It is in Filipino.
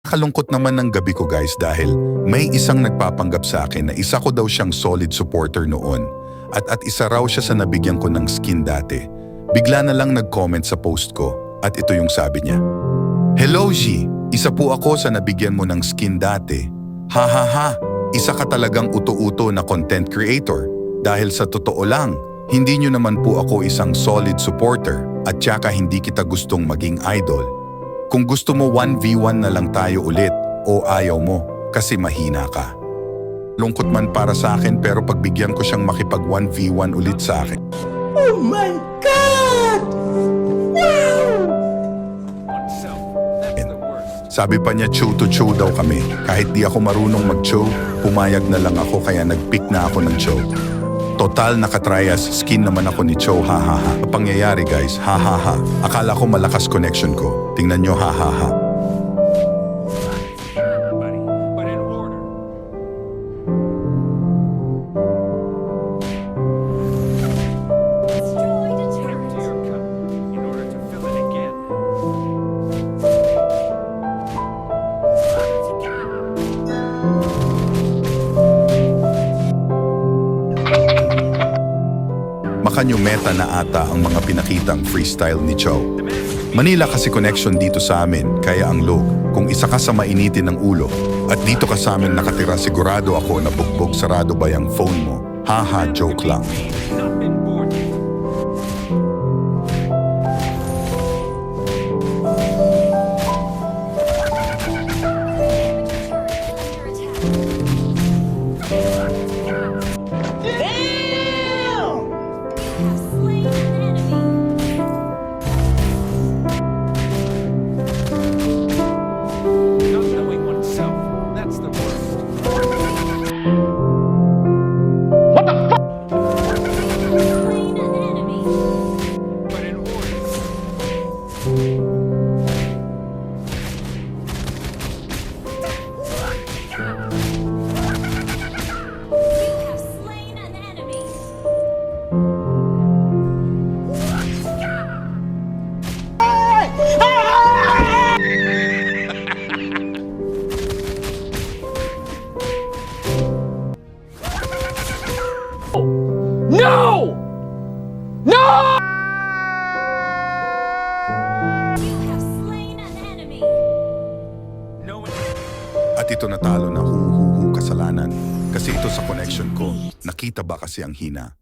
Kalungkot naman ng gabi ko guys dahil may isang nagpapanggap sa akin na isa ko daw siyang solid supporter noon at isa raw siya sa nabigyan ko ng skin dati. Bigla na lang nag-comment sa post ko at ito yung sabi niya. Hello G, isa po ako sa nabigyan mo ng skin dati. Ha ha ha, isa ka talagang uto-uto na content creator. Dahil sa totoo lang, hindi nyo naman po ako isang solid supporter at tsaka hindi kita gustong maging idol. Kung gusto mo 1v1 na lang tayo ulit o ayaw mo kasi mahina ka. Lungkot man para sa akin pero pagbigyan ko siyang makipag 1v1 ulit sa akin. Oh my God! Wow! Sabi pa niya chew to chew daw kami. Kahit di ako marunong mag-chew, pumayag na lang ako kaya nag-pick na ako ng chew. Total nakatrias, skin naman ako ni Cho, ha ha ha. Pangyayari guys, ha ha ha. Akala ko malakas connection ko. Tingnan nyo, ha ha ha. Makanyo meta na ata ang mga pinakitang freestyle ni Cho. Manila kasi connection dito sa amin, kaya ang log, kung isa ka sa mainitin ng ulo, at dito ka sa amin nakatira sigurado ako na bugbog sarado ba yung phone mo. Haha, joke lang. No! No! At ito natalo na hu kasalanan. Kasi ito sa connection ko, nakita ba kasi ang hina?